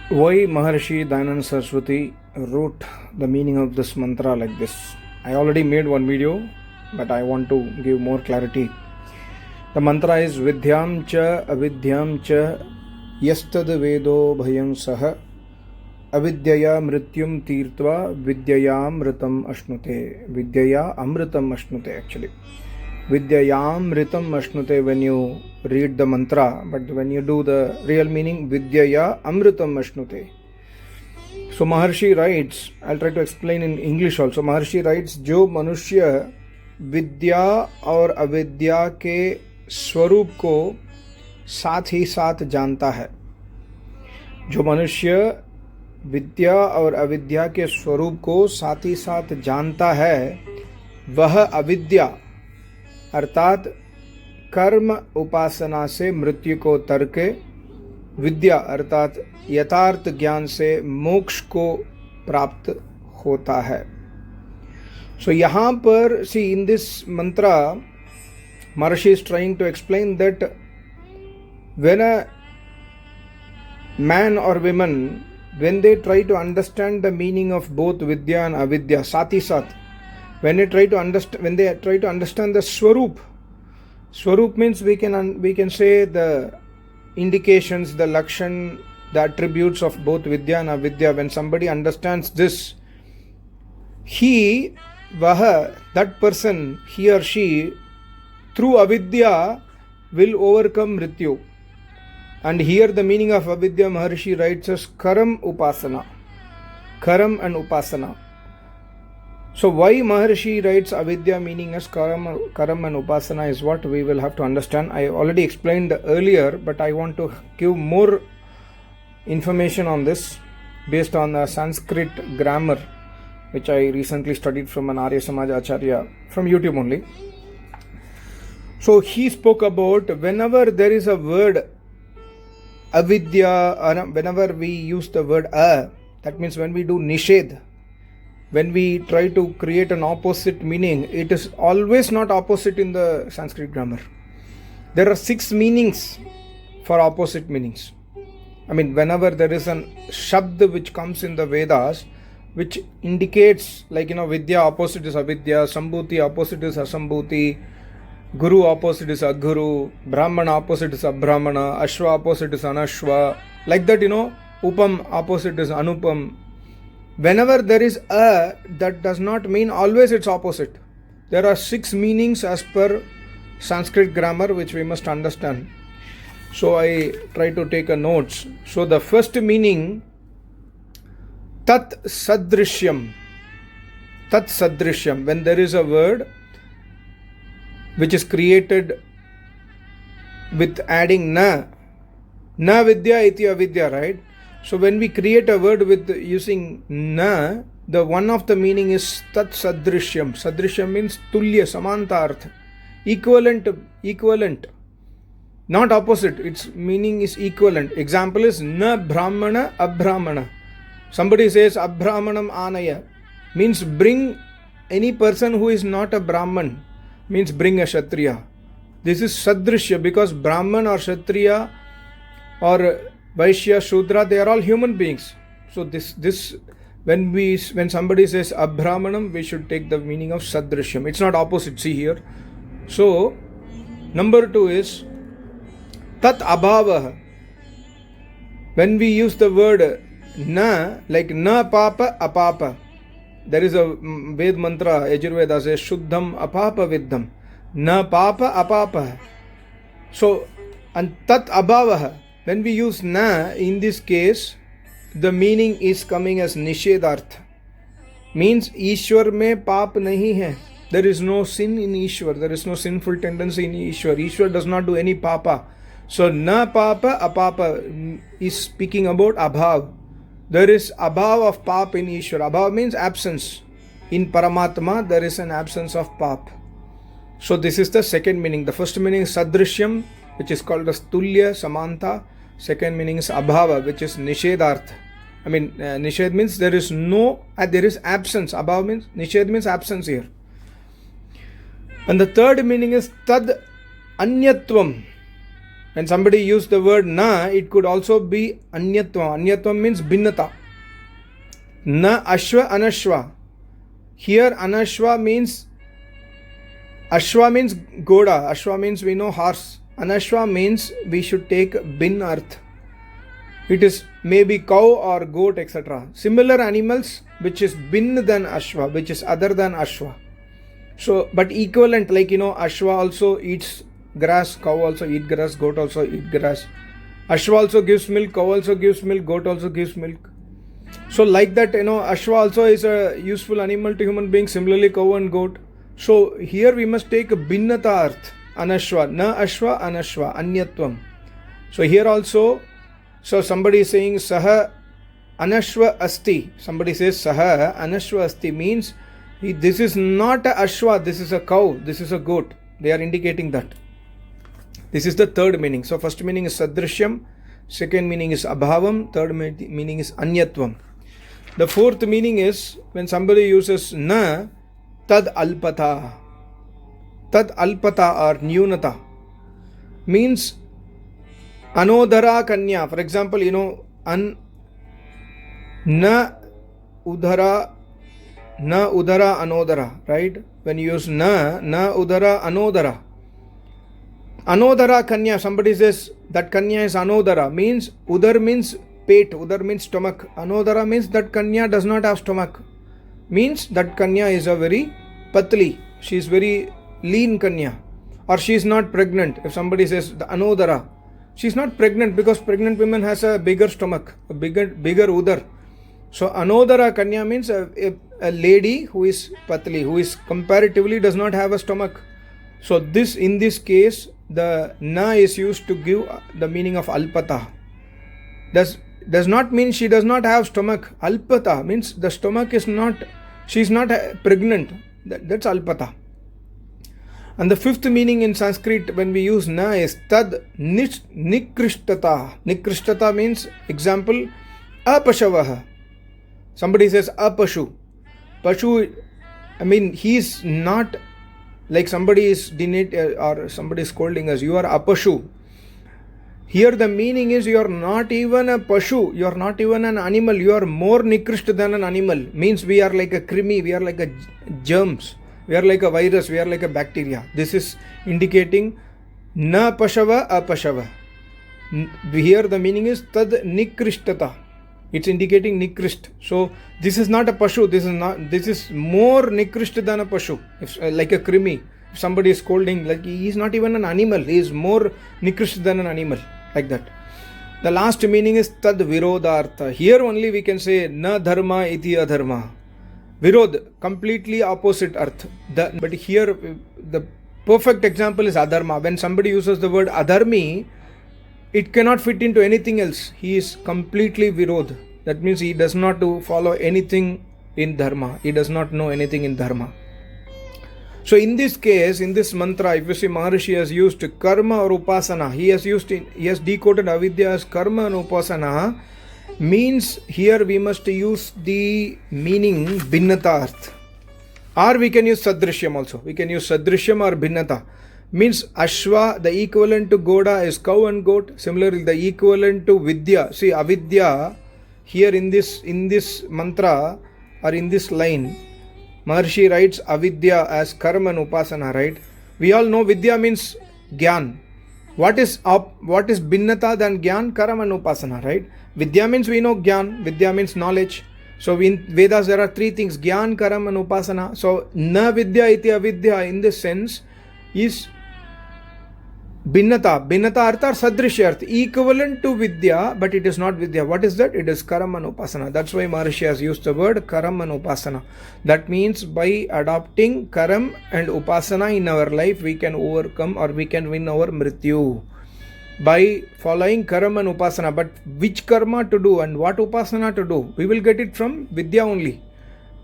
Why Maharishi Dayananda Saraswati wrote the meaning of this mantra like this? I already made one video, but I want to give more clarity. The mantra is Vidhyam cha avidhyam cha yastad vedo bhayam saha avidyaya mrityum tirtva vidyayam mritam ashnute. Vidyaya amritam ashnute actually. Vidyayam mritam ashnute when you read the mantra, but when you do the real meaning, Vidyaya amritam ashnute. So Maharishi writes, I'll try to explain in English also. Maharishi writes, जो मनुष्य विद्या और अविद्या के स्वरूप को साथ ही साथ जानता है, जो मनुष्य विद्या और अविद्या के स्वरूप को साथ ही साथ जानता है, वह अविद्या अर्थात कर्म उपासना से मृत्यु को तरके विद्या अर्थात यथार्थ ज्ञान से मोक्ष को प्राप्त होता है. So यहाँ पर see in this mantra Maharishi is trying to explain that when a man or woman, when they try to understand the meaning of both vidya and avidya sati sat, when they try to understand the swarup means we can say the indications, the lakshan, the attributes of both vidya and avidya. When somebody understands this, that person, he or she, through avidya will overcome mrityu. And here the meaning of avidya Maharishi writes as karam upasana. Karam and upasana. So why Maharishi writes avidya meaning as karam and upasana is what we will have to understand. I already explained earlier, but I want to give more information on this based on the Sanskrit grammar, which I recently studied from an Arya Samaj Acharya from YouTube only. So he spoke about whenever there is a word avidya, whenever we use the word that means when we do nishedh, when we try to create an opposite meaning, it is always not opposite in the Sanskrit grammar. There are 6 meanings for opposite meanings. I mean, whenever there is a shabd which comes in the Vedas, which indicates, like, vidya opposite is avidya, sambhuti opposite is asambhuti, guru opposite is aguru, brahmana opposite is abrahmana, ashwa opposite is anashwa, like that, upam opposite is anupam. Whenever there is that does not mean always it's opposite. There are 6 meanings as per Sanskrit grammar which we must understand. So I try to take a notes. So the first meaning, tat sadrishyam. Tat sadrishyam. When there is a word which is created with adding na vidya iti avidya, right? So when we create a word with using na, the one of the meaning is tat sadrishyam. Sadrishyam means tulya, samantarth, equivalent, not opposite. Its meaning is equivalent. Example is na brahmana abrahmana. Somebody says abrahmanam anaya, means bring any person who is not a brahman, means bring a kshatriya. This is sadrishya because brahman or kshatriya or Vaishya, Shudra, they are all human beings. So this when somebody says abrahmanam, we should take the meaning of sadrishyam. It's not opposite, see here. So number 2 is tat abhava. When we use the word na, like na papa apapa, there is a Ved mantra, Yajurveda says shuddham apapa viddham, na papa apapa. So and tat abhava, when we use na, in this case, the meaning is coming as nishedharth. Means Ishwar mein paap nahi hai. There is no sin in Ishwar. There is no sinful tendency in Ishwar. Ishwar does not do any papa. So na papa apapa is speaking about abhav. There is abhav of pap in Ishwar. Abhav means absence. In Paramatma, there is an absence of pap. So this is the second meaning. The first meaning is sadrishyam, which is called as tulya, samanta. Second meaning is abhava, which is nishedharth. I mean, nishedh means there is absence. Abhava means, nishedh means absence here. And the third meaning is tad anyatvam. When somebody use the word na, it could also be anyatvam. Anyatvam means bhinnata. Na ashva anashva. Here anashva means, ashva means goda. Ashva means we know horse. Anashva means we should take bin earth. It is maybe cow or goat, etc. Similar animals which is bin than ashva, which is other than ashva. So, but equivalent, like ashva also eats grass, cow also eat grass, goat also eat grass. Ashva also gives milk, cow also gives milk, goat also gives milk. So like that, ashva also is a useful animal to human beings. Similarly, cow and goat. So here we must take a binnata arth. Anashva, na ashva, anashva, anyatvam. So here also, so somebody is saying saha anashva asti. Somebody says saha anashva asti means this is not a ashwa, this is a cow, this is a goat. They are indicating that. This is the third meaning. So first meaning is sadrishyam, second meaning is abhavam, third meaning is anyatvam. The fourth meaning is when somebody uses na, tad alpata. Tad alpata or nyunata means anodhara kanya. For example, na udhara anodhara, right? When you use na udhara anodhara. Anodhara kanya, somebody says that kanya is anodhara, means udar means pet, udar means stomach. Anodhara means that kanya does not have stomach. Means that kanya is a very patli, she is very lean kanya, or she is not pregnant. If somebody says the anodhara, she is not pregnant because pregnant women has a bigger stomach, a bigger udar. So anodhara kanya means a lady who is patli, who is comparatively does not have a stomach. So in this case, the na is used to give the meaning of alpata. Does not mean she does not have stomach. Alpata means the stomach is not, she is not pregnant. That's alpata. And the fifth meaning in Sanskrit when we use na is tad nikrishtata. Nikrishtata means, example, apashavaha. Somebody says apashu. Pashu, he is not, like somebody is or somebody is scolding us, you are apashu. Here the meaning is you are not even a pashu, you are not even an animal, you are more nikrisht than an animal. Means we are like a krimi, we are like a germs, we are like a virus, we are like a bacteria. This is indicating na pashava apashava. Here the meaning is tad nikrishtata. It's indicating nikrisht. So this is not a pashu, this is more nikrisht than a pashu. If, like a krimi, if somebody is scolding, like he is not even an animal, he is more nikrisht than an animal, like that. The last meaning is tad virodhartha. Here only we can say na dharma iti adharma. Virod, completely opposite arth. But here the perfect example is adharma. When somebody uses the word adharmi, it cannot fit into anything else. He is completely virod. That means he does not follow anything in dharma. He does not know anything in dharma. So in this case, in this mantra, if you see Maharishi has used karma or upasana, he has decoded avidya as karma and upasana, means here we must use the meaning bhinnata arth. Or we can use sadrishyam also. We can use sadrishyam or bhinnata. Means ashwa, the equivalent to goda is cow and goat. Similarly, the equivalent to vidya. See, avidya, here in this mantra or in this line, Maharishi writes avidya as karma and upasana, right? We all know vidya means gyan. What is bhinnata than gyan? Karam and upasana, right? Vidya means we know gyan. Vidya means knowledge. So in Vedas there are three things: gyan, karam and upasana. So na vidya iti avidya in this sense is Bhinnata artha or sadrishya artha, equivalent to vidya, but it is not vidya. What is that? It is karam and upasana. That's why Maharishi has used the word karam and upasana. That means by adopting karam and upasana in our life, we can overcome or we can win our mrityu. By following karam and upasana. But which karma to do and what upasana to do? We will get it from vidya only.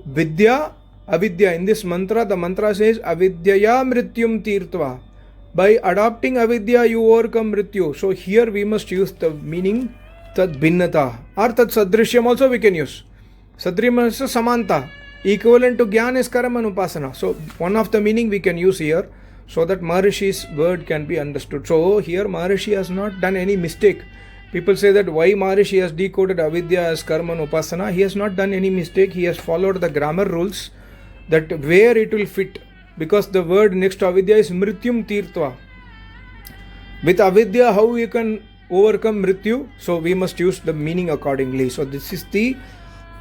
Vidya, avidya. In this mantra, the mantra says avidyaya mrityum tirtva. By adopting avidya, you overcome mrityu. So here we must use the meaning tad bhinnata or tad sadrishyam also we can use. Sadrishyam is samanta. Equivalent to gyan is karam and upasana. So one of the meaning we can use here. so that Maharishi's word can be understood. So here Maharishi has not done any mistake. People say that why Maharishi has decoded avidya as karma and upasana. He has not done any mistake. He has followed the grammar rules that where it will fit, because the word next to avidya is mrityum tirtva. With avidya, how you can overcome mrityu? So we must use the meaning accordingly. So this is the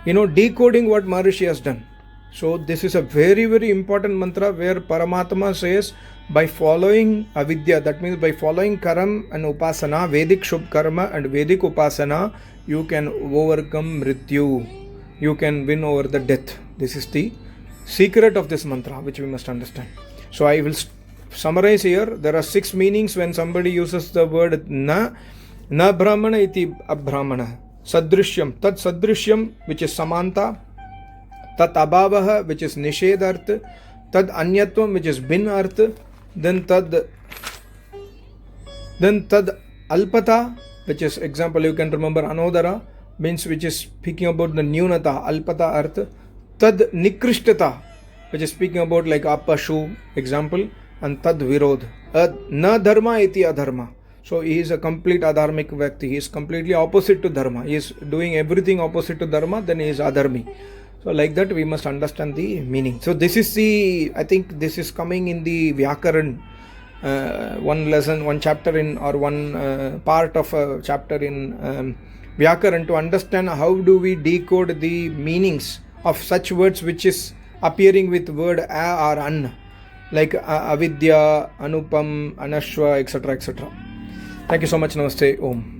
decoding what Maharishi has done. So this is a very, very important mantra where Paramatma says, by following avidya, that means by following karam and upasana, Vedic Shubh Karma and Vedic Upasana, you can overcome mrityu. You can win over the death. This is the secret of this mantra, which we must understand. So I will summarize here. There are 6 meanings when somebody uses the word na brahmana iti abbrahmana. Sadrishyam, tad sadrishyam, which is samanta. Tat abhavaha, which is nishedha arth. Tad anyatvam, which is bin arth. Then tad alpata, which is, example, you can remember anodara, means which is speaking about the nyunata, alpata arth. Tad nikrishtata, which is speaking about like apashu, example, and tad virod. Na dharma iti adharma. So he is a complete adharmic vyakti. He is completely opposite to dharma. He is doing everything opposite to dharma, then he is adharmi. So like that we must understand the meaning. So this is I think this is coming in the Vyakaran, one lesson, one chapter in, or one part of a chapter in Vyakaran, to understand how do we decode the meanings of such words which is appearing with word a or an, like avidya, anupam, anashwa, etc. etc. Thank you so much. Namaste. Om.